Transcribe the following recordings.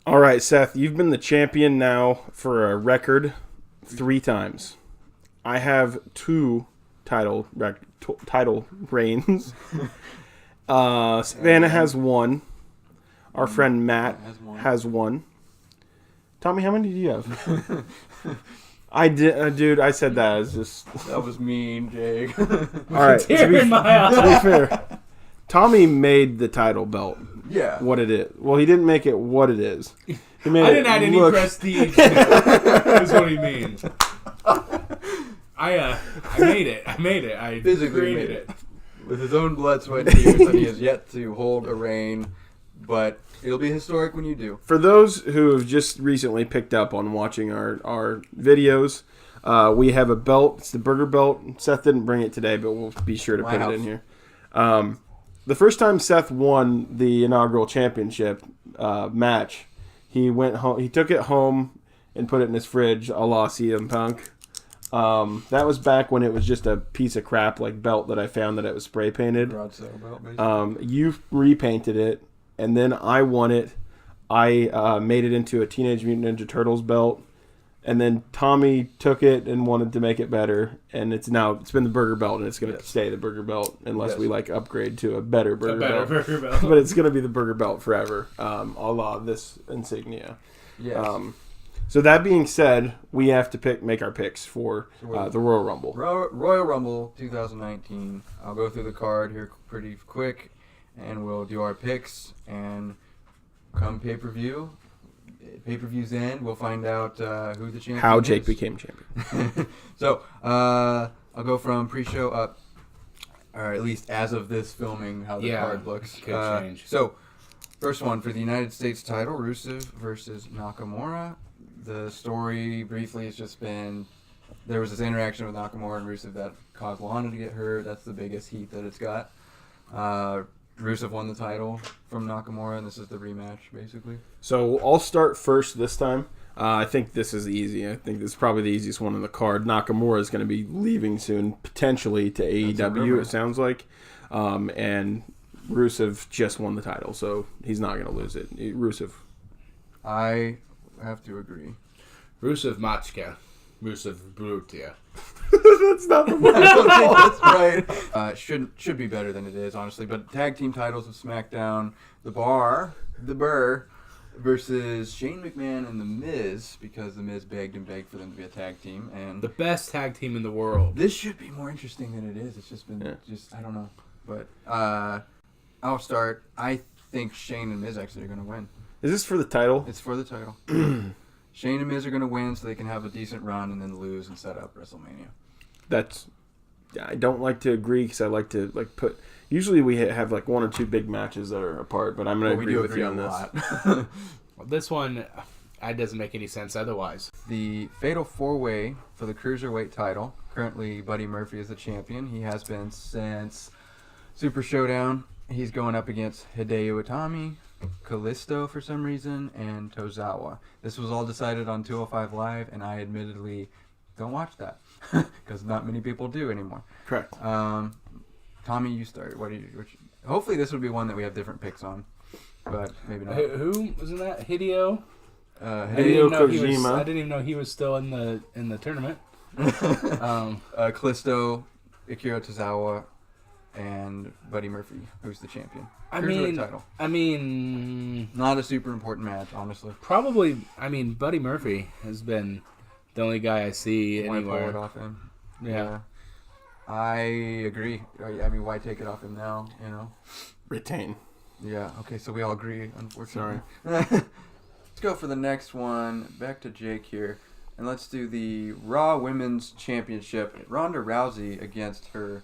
All right, Seth, you've been the champion now for a record 3 times. I have 2 title reigns. Savannah has 1. Our friend Matt has 1. Tommy, how many do you have? I did, dude. I said that as just. That was mean, Jake. All right. To be fair, Tommy made the title belt. Yeah. What it is. Well, he didn't make it what it is. He made I didn't add any prestige to it, is what he means. I made it. I physically created made it. With his own blood, sweat, and tears, and he has yet to hold a reign. But it'll be historic when you do. For those who have just recently picked up on watching our videos, we have a belt. It's the burger belt. Seth didn't bring it today, but we'll be sure to put it in here. The first time Seth won the inaugural championship match, he went home. He took it home and put it in his fridge, a la CM Punk. That was back when it was just a piece of crap like belt that I found that it was spray painted. Broad sale belt, basically. You repainted it, and then I won it. I made it into a Teenage Mutant Ninja Turtles belt, and then Tommy took it and wanted to make it better, and it's been the burger belt, and it's going to stay the burger belt unless we upgrade to a better burger belt. But it's going to be the burger belt forever, a la this insignia. Yes. So that being said, we have to make our picks for the Royal Rumble. Royal Rumble 2019. I'll go through the card here pretty quick, and we'll do our picks. And come pay-per-view's end, we'll find out who the champion is. How Jake became champion. So I'll go from pre-show up, or at least as of this filming, how the card looks. Could change. So first one for the United States title, Rusev versus Nakamura. The story briefly has just been there was this interaction with Nakamura and Rusev that caused Lana to get hurt. That's the biggest heat that it's got. Rusev won the title from Nakamura, and this is the rematch, basically. So I'll start first this time. I think this is easy. I think this is probably the easiest one on the card. Nakamura is going to be leaving soon, potentially to AEW, it sounds like. And Rusev just won the title, so he's not going to lose it. Rusev. I have to agree. Rusev Machka. Rusev Brutia. That's not the word. I don't think that's right. Should be better than it is, honestly. But tag team titles of SmackDown, The Burr, versus Shane McMahon and The Miz, because The Miz begged and begged for them to be a tag team. And the best tag team in the world. This should be more interesting than it is. It's just been I don't know. But I'll start. I think Shane and Miz actually are going to win. Is this for the title? It's for the title. Shane and Miz are going to win so they can have a decent run and then lose and set up WrestleMania. I don't like to agree because I like to put. Usually we have 1 or 2 big matches that are apart, but I'm going to agree with you on this. Well, this one, it doesn't make any sense otherwise. The Fatal 4-Way for the Cruiserweight title. Currently, Buddy Murphy is the champion. He has been since Super Showdown. He's going up against Hideo Itami, Kalisto for some reason, and Tozawa. This was all decided on 205 Live, and I admittedly don't watch that because not many people do anymore. Correct. Tommy, you start. Hopefully this would be one that we have different picks on, but maybe not. Who was in that? Hideo? Hideo Kojima. I didn't even know he was still in the tournament. Kalisto, Akira Tozawa, and Buddy Murphy, who's the champion. I mean, not a super important match, honestly. Probably. I mean, Buddy Murphy has been the only guy I see anywhere. Why pull it off him? Yeah. I agree. I mean, why take it off him now? You know, Retain. Yeah. Okay. So we all agree. Unfortunately. Sorry. Let's go for the next one. Back to Jake here, and let's do the Raw Women's Championship. Ronda Rousey against her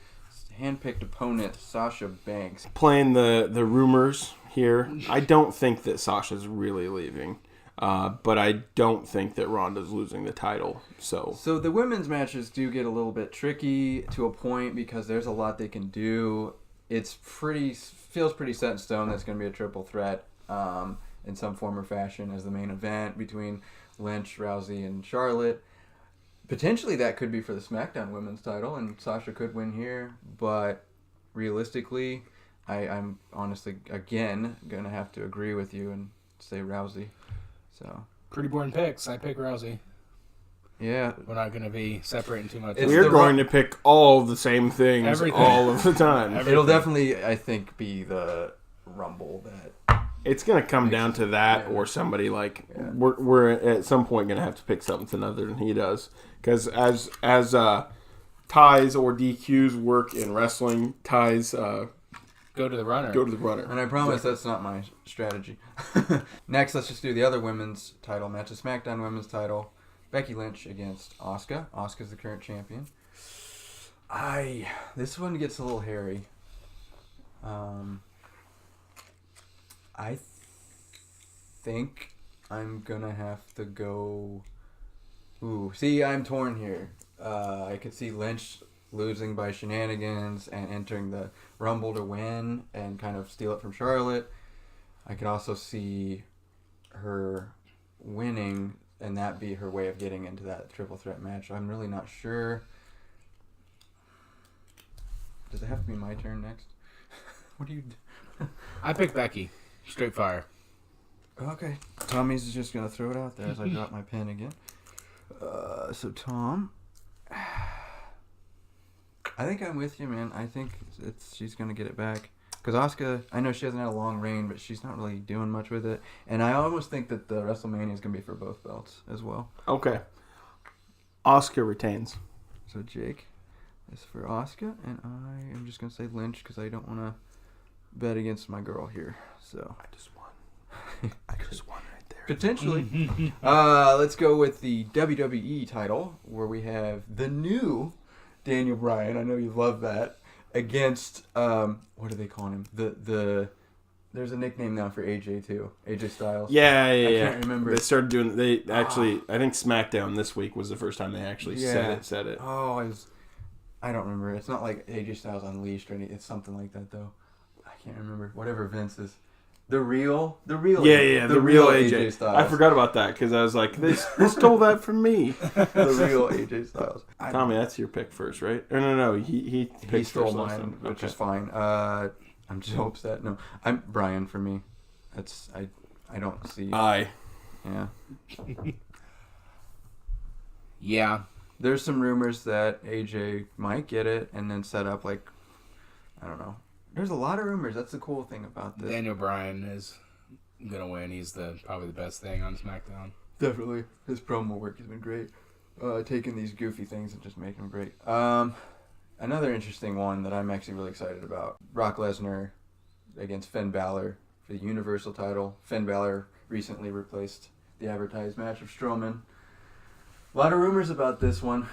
handpicked opponent Sasha Banks. Playing the rumors here. I don't think that Sasha's really leaving. But I don't think that Ronda's losing the title. So the women's matches do get a little bit tricky to a point because there's a lot they can do. Feels pretty set in stone that's going to be a triple threat in some form or fashion as the main event between Lynch, Rousey, and Charlotte. Potentially that could be for the SmackDown women's title, and Sasha could win here. But realistically, I'm honestly, again, going to have to agree with you and say Rousey. So Pretty boring picks. I pick Rousey. Yeah. We're not going to be separating too much. We're going to pick all the same things all of the time. It'll definitely, I think, be the Rumble that... It's going to come down to that or somebody like... Yeah. We're at some point going to have to pick something other than he does. Because as ties or DQs work in wrestling, ties... Go to the runner. Go to the runner. And I promise that's not my strategy. Next, let's just do the other women's title match. The SmackDown women's title. Becky Lynch against Asuka. Asuka's the current champion. This one gets a little hairy. I think I'm going to have to go... Ooh, see, I'm torn here. I could see Lynch losing by shenanigans and entering the Rumble to win and kind of steal it from Charlotte. I could also see her winning and that be her way of getting into that triple threat match. I'm really not sure. Does it have to be my turn next? What do you do? I pick Becky. Straight fire. Okay. Tommy's just going to throw it out there as I drop my pen again. So Tom... I think I'm with you, man. I think she's going to get it back. Because Asuka, I know she hasn't had a long reign, but she's not really doing much with it. And I almost think that the WrestleMania is going to be for both belts as well. Okay. Asuka retains. So Jake is for Asuka, and I am just going to say Lynch because I don't want to bet against my girl here. So I just won. I just won right there. Potentially. Let's go with the WWE title, where we have the new Daniel Bryan. I know you love that. Against what do they call him? There's a nickname now for AJ too. AJ Styles. Yeah. I can't remember. They started doing. They actually. I think SmackDown this week was the first time they actually said it. Oh, I don't remember. It's not like AJ Styles Unleashed or anything. It's something like that though. I can't remember. Whatever Vince is. The real. The real AJ Styles. I forgot about that because I was like, they stole that from me. The real AJ Styles. Tommy, that's your pick first, right? Or no, he stole mine, which is fine. I'm so upset. No, I'm Brian for me. That's I don't see. Yeah. Yeah. There's some rumors that AJ might get it and then set up like, I don't know. There's a lot of rumors. That's the cool thing about this. Daniel Bryan is gonna win. He's probably the best thing on SmackDown. Definitely, his promo work has been great. Taking these goofy things and just making them great. Another interesting one that I'm actually really excited about: Brock Lesnar against Finn Balor for the Universal title. Finn Balor recently replaced the advertised match of Strowman. A lot of rumors about this one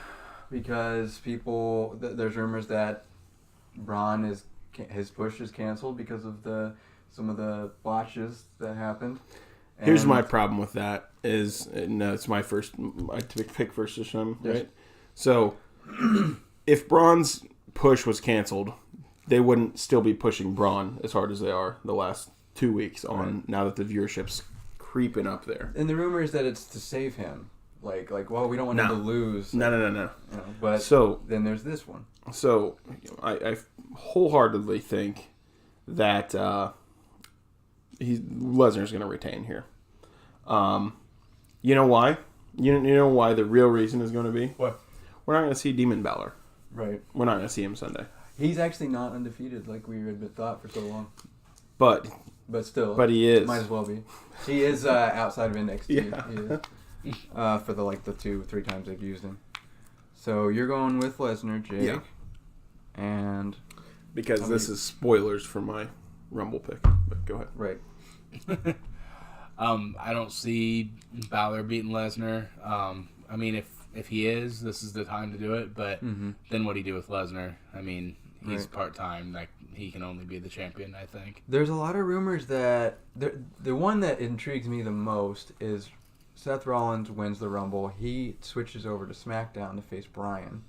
because there's rumors that Braun his push is canceled because of some of the botches that happened. Here's my problem with that is, no, it's my first, I pick first this time, right? Yes. So, if Braun's push was canceled, they wouldn't still be pushing Braun as hard as they are the last 2 weeks now that the viewership's creeping up there. And the rumor is that it's to save him. Like, well, we don't want him to lose. No. You know, but then there's this one. So, I wholeheartedly think that Lesnar's going to retain here. You know why? You know why the real reason is going to be? What? We're not going to see Demon Balor. Right. We're not going to see him Sunday. He's actually not undefeated like we had thought for so long. But still. But he is. Might as well be. He is outside of NXT. Yeah. He is. For the 2-3 times they've used him. So you're going with Lesnar, Jake. Yeah. And because this is spoilers for my Rumble pick. But go ahead. Right. I don't see Balor beating Lesnar. I mean, if he is, this is the time to do it. But then what do you do with Lesnar? I mean, he's part-time. Like, he can only be the champion, I think. There's a lot of rumors that... The one that intrigues me the most is Seth Rollins wins the Rumble. He switches over to SmackDown to face Bryan.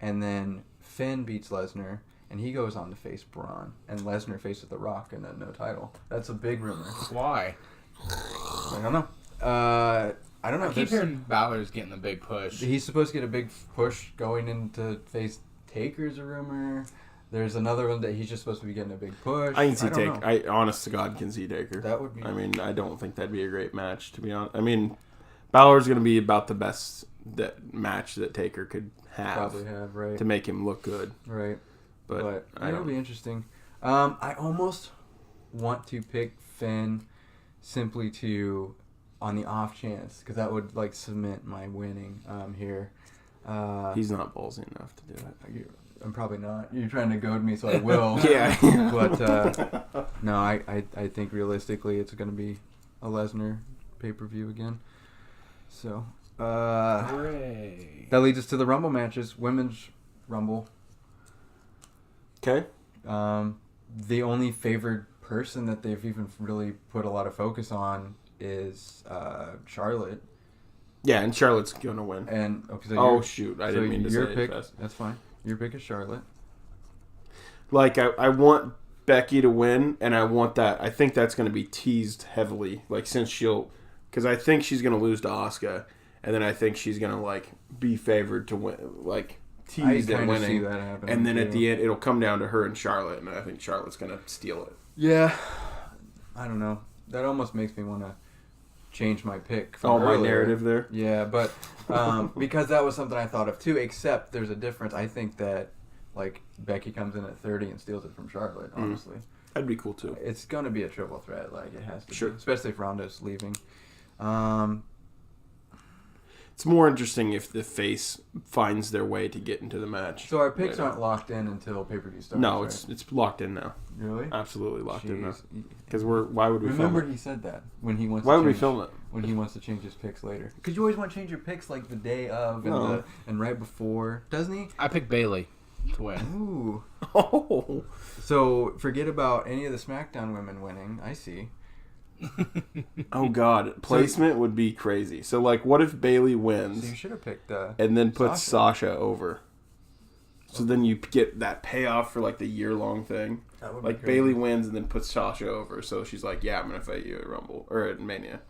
And then Finn beats Lesnar, and he goes on to face Braun. And Lesnar faces The Rock in a no title. That's a big rumor. Why? I don't know. I don't know. I keep hearing Balor's getting a big push. He's supposed to get a big push going into face Taker's a rumor. There's another one that he's just supposed to be getting a big push. I can see don't know. I honest to God can see Taker. That would be. I mean, I don't think that'd be a great match, to be honest. I mean, Balor's going to be about the best match that Taker could Probably have, right. to make him look good. Right. But it'll be interesting. I almost want to pick Finn simply on the off chance, because that would like cement my winning here. He's not ballsy enough to do it. I'm probably not. You're trying to goad me, so I will. Yeah. But no, I think realistically it's going to be a Lesnar pay-per-view again. So Hooray. that leads us to the Rumble matches. Women's Rumble. Okay. The only favored person that they've even really put a lot of focus on is Charlotte. Yeah, and Charlotte's going to win. And shoot. I didn't mean to say your it pick. fast. That's fine. Your pick is Charlotte. Like, I want Becky to win, and I want that. I think that's going to be teased heavily. Like, since because I think she's going to lose to Asuka, and then I think she's going to, like, be favored to win. Like, teased at winning. See that happening, and then at the end, it'll come down to her and Charlotte, and I think Charlotte's going to steal it. Yeah. I don't know. That almost makes me want to change my pick. From my narrative there? Yeah, but because that was something I thought of too, except there's a difference. I think that, like, Becky comes in at 30 and steals it from Charlotte, honestly. That'd be cool, too. It's going to be a triple threat. Like, it has to Sure. be. Especially if Ronda's leaving. It's more interesting if the face finds their way to get into the match. So our picks aren't locked in until pay-per-view starts, No, right? it's locked in now. Really? Absolutely locked in now. Jeez. Because why would we Remember film it? he said that when he wants Why to would we change- film it? when he wants to change his picks later. Because you always want to change your picks like the day of and, No. and right before. Doesn't he? I picked Bailey to win. Ooh. Oh. So forget about any of the SmackDown women winning. I see. Oh, God. Placement would be crazy. So, like, what if Bailey So wins you should have picked and then puts Sasha over? So then you get that payoff for, like, the year-long thing. That would be Like, crazy. Bailey wins and then puts Sasha over. So she's like, yeah, I'm going to fight you at Rumble. Or at Mania.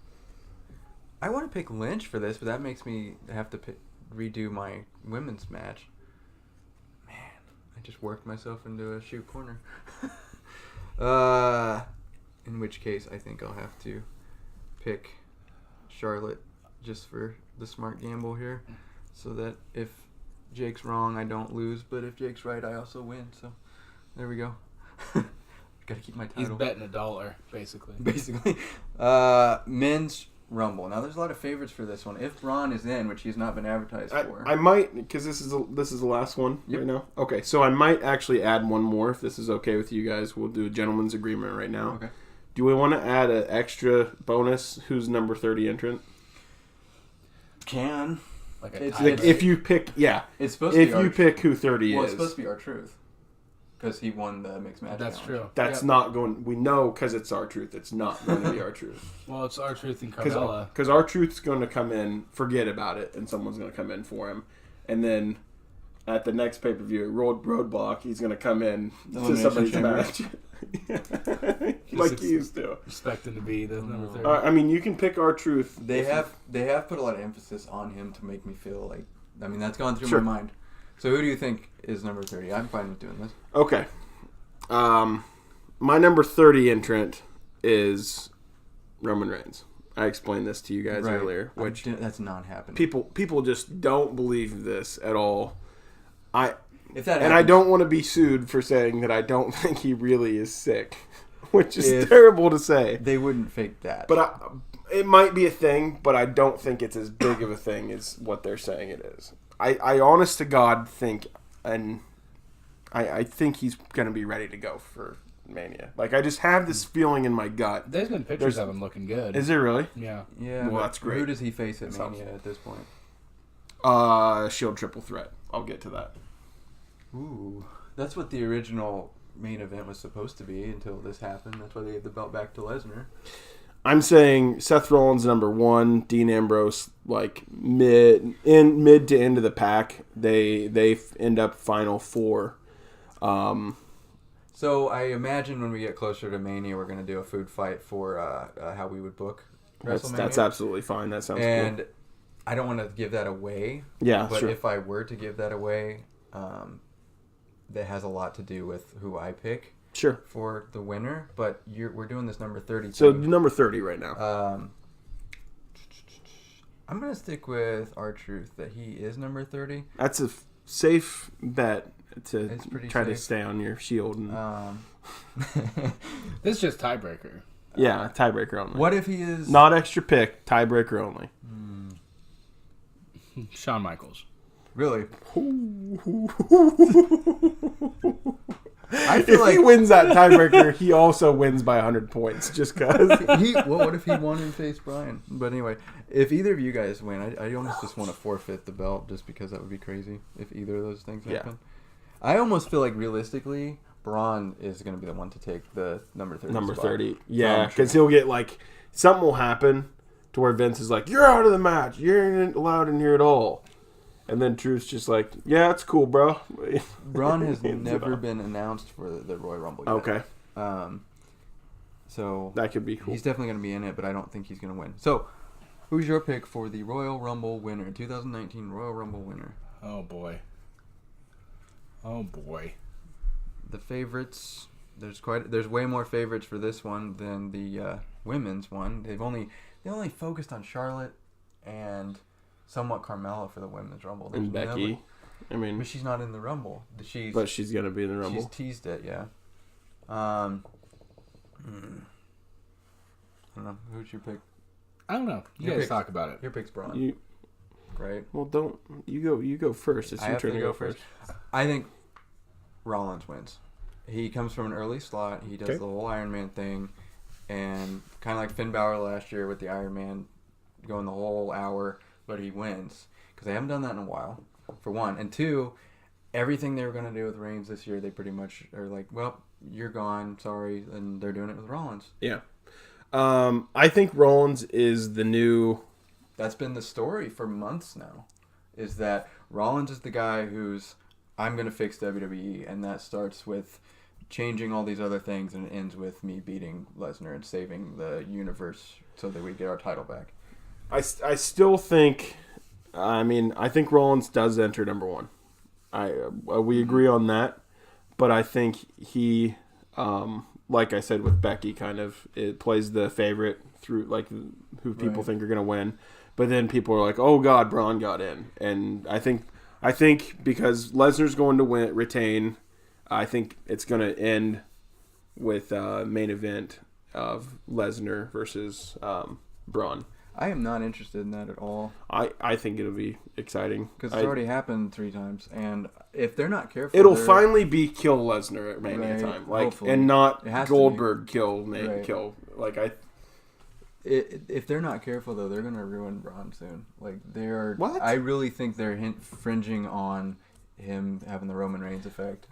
I want to pick Lynch for this, but that makes me have to redo my women's match. Man, I just worked myself into a shoot corner. In which case, I think I'll have to pick Charlotte just for the smart gamble here, so that if Jake's wrong, I don't lose, but if Jake's right, I also win. So there we go. Gotta keep my He's title. betting $1, basically. Basically. Men's Rumble. Now, there's a lot of favorites for this one. If Braun is in, which he's not been advertised for. I might, because this is the last one right now. Okay, so I might actually add one more if this is okay with you guys. We'll do a gentleman's agreement right now. Okay. Do we want to add an extra bonus? Who's number 30 entrant? Can. Like It's Like if you pick, It's supposed to if be you pick who 30 Well, is. it's supposed to be R-Truth. Because he won the mixed match That's challenge. true. That's Yep. not going. We know because it's our truth. It's not going to be our truth. Well, it's R-Truth and Carmella. Because our truth's going to come in, forget about it, and someone's going to come in for him, and then at the next pay per view, Roadblock, he's going to come in to Elimination somebody's Chamber. match, like he used to. Expecting to be the number 30. I mean, you can pick our truth. They have put a lot of emphasis on him to make me feel like... I mean, that's gone through Sure. my mind. So who do you think is number 30? I'm fine with doing this. Okay. My number 30 entrant is Roman Reigns. I explained this to you guys earlier, which that's not happening. people just don't believe this at all. If that And I happens- don't want to be sued for saying that I don't think he really is sick, which is terrible to say. They wouldn't fake that. But it might be a thing, but I don't think it's as big of a thing as what they're saying it is. I honest to God think, and I think he's going to be ready to go for Mania. Like, I just have this feeling in my gut. There's been pictures of him looking good. Is there really? Yeah. Yeah, Well, but that's great. Who does he face at That Mania sounds- at this point? Shield triple threat. I'll get to that. Ooh, that's what the original main event was supposed to be until this happened. That's why they gave the belt back to Lesnar. I'm saying Seth Rollins number 1, Dean Ambrose like mid to end of the pack. They end up final 4. So I imagine when we get closer to Mania, we're going to do a food fight for how we would book WrestleMania. That's absolutely fine. That sounds and cool. I don't want to give that away. Yeah, but sure. if I were to give that away, that has a lot to do with who I pick. Sure. For the winner, but we're doing this number 30. So number 30 right now. I'm gonna stick with R-Truth that he is number 30. That's a safe bet to try safe. to stay on your shield. And... This is just tiebreaker. Yeah, tiebreaker only. What if he is not extra pick? Tiebreaker only. Shawn Michaels. Really? I feel if he wins that tiebreaker, he also wins by 100 points. Just because. What if he won and faced Brian? But anyway, if either of you guys win, I almost just want to forfeit the belt just because that would be crazy if either of those things happen. I almost feel like realistically, Braun is going to be the one to take the number 30 Number spot. 30. Yeah, because he'll get like, something will happen to where Vince is like, you're out of the match. You ain't allowed in here at all. And then Truth's just like, yeah, it's cool, bro. Braun has never been announced for the Royal Rumble yet. Okay. So that could be cool. He's definitely going to be in it, but I don't think he's going to win. So, who's your pick for the Royal Rumble winner, 2019 Royal Rumble winner? Oh boy. The favorites. There's way more favorites for this one than the women's one. They only focused on Charlotte and somewhat Carmella for the women's Rumble. And Becky. But she's not in the Rumble. But she's gonna be in the Rumble. She's teased it, yeah. I don't know. Who's your pick? I don't know. You guys talk about it. Your pick's Braun. Right? Well, don't you go first. It's your turn to go first. I think Rollins wins. He comes from an early slot. He does the whole Iron Man thing, and kind of like Finn Balor last year with the Iron Man, going the whole hour, but he wins because they haven't done that in a while. For one, and two, everything they were going to do with Reigns this year, they pretty much are like, well, you're gone, sorry, and they're doing it with Rollins. Yeah, I think Rollins is the new. That's been the story for months now, is that Rollins is the guy who's, I'm going to fix WWE, and that starts with changing all these other things, and it ends with me beating Lesnar and saving the universe so that we get our title back. I still think, I think Rollins does enter number one. We agree on that, but I think he, like I said with Becky, kind of it plays the favorite through like who people think are going to win, but then people are like, oh God, Braun got in, and I think because Lesnar's going to retain, I think it's going to end with main event of Lesnar versus Braun. I am not interested in that at all. I think it'll be exciting. Because it's already happened 3 times. And if they're not careful... It'll finally be kill Lesnar at Mania time. Hopefully. And not Goldberg kill. If they're not careful, though, they're going to ruin Braun soon. Like, they're... What? I really think they're fringing on him having the Roman Reigns effect.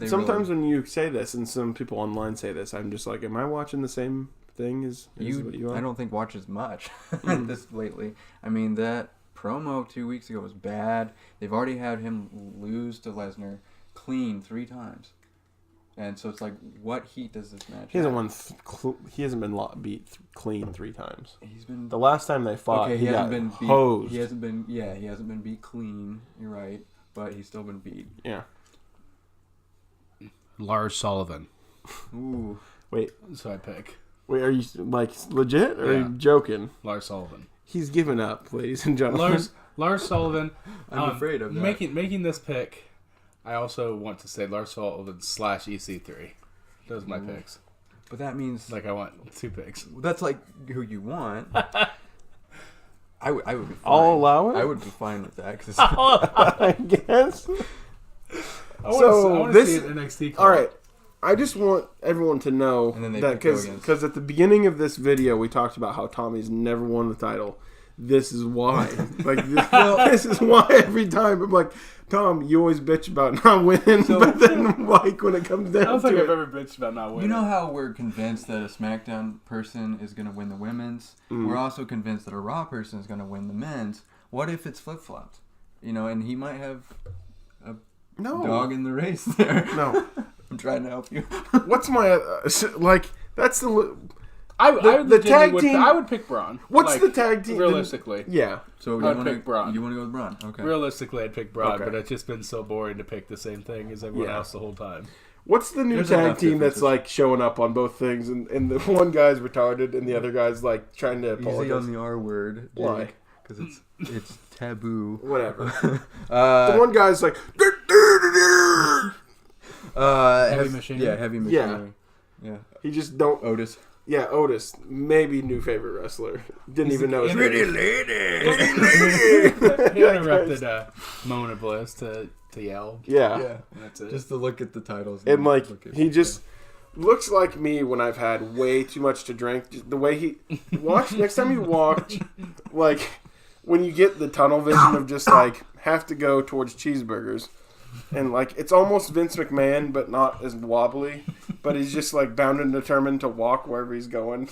Sometimes when you say this, and some people online say this, I'm just like, am I watching the same... thing is what you are? I don't think watches much this lately. I mean, that promo 2 weeks ago was bad. They've already had him lose to Lesnar clean 3 times, and so it's like, what heat does this match? He hasn't been beat clean 3 times. He's been the last time they fought. He hasn't been hosed. He hasn't been beat clean. You're right, but he's still been beat. Yeah. Lars Sullivan. Ooh. Wait. So I pick. Wait, are you like legit or are you joking? Lars Sullivan. He's given up, ladies and gentlemen. Lars Sullivan. I'm afraid of that. Making this pick, I also want to say Lars Sullivan / EC3. Those are my picks. But that means like I want 2 picks. That's like who you want. I would be fine. I'll allow it? I would be fine with that. Cause I guess. I want to see an NXT call. All right. I just want everyone to know that because at the beginning of this video we talked about how Tommy's never won the title. This is why. This is why every time I'm like, Tom, you always bitch about not winning, but then Mike, when it comes down to it. I don't think I've ever bitched about not winning. You know how we're convinced that a SmackDown person is going to win the women's? We're also convinced that a Raw person is going to win the men's. What if it's flip-flopped? And he might have a dog in the race there. No. I'm trying to help you. What's my that's the I the tag team. I would pick Braun. What's the tag team? Realistically, yeah. So I'd pick Braun. You want to go with Braun? Okay. Realistically, I'd pick Braun, Okay. but it's just been so boring to pick the same thing as everyone else the whole time. What's the new There's tag enough team that's differences. like showing up on both things, and the one guy's retarded and the other guy's like trying to apologize? Easy on the R word. Why? Because it's taboo. Whatever. Uh, The one guy's like, Heavy Machinery? Yeah, heavy machinery. Yeah. he just don't. Otis. Yeah, Otis, maybe new favorite wrestler. Didn't even know his Pretty name. He interrupted Mona Bliss to yell. Yeah. That's it. Just to look at the titles. And like look at- he just looks like me when I've had way too much to drink. Just the way he watch next time you walk, like when you get the tunnel vision of just like have to go towards cheeseburgers, and like it's almost Vince McMahon but not as wobbly. But he's just like bound and determined to walk wherever he's going.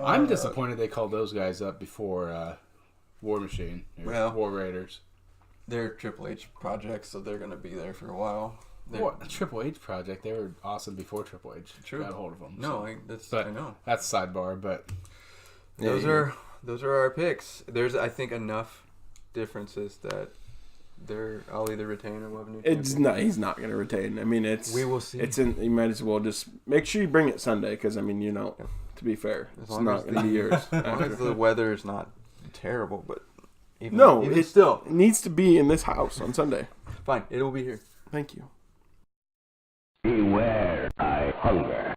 I'm disappointed they called those guys up before War Machine or Well, War Raiders. They're Triple H projects, so they're gonna be there for a while. What Triple H project? They were awesome before Triple H True. got a hold of them. No, I know. That's sidebar, but Those are our picks. There's I think enough differences that I'll either retain or we'll have a new It's champion. not. He's not going to retain. I mean, We will see. It's in. You might as well just make sure you bring it Sunday because I mean, to be fair, As it's long not as going to be yours. As long as the weather is not terrible, but even It still needs to be in this house on Sunday. fine. It'll be here. Thank you. Beware, I hunger.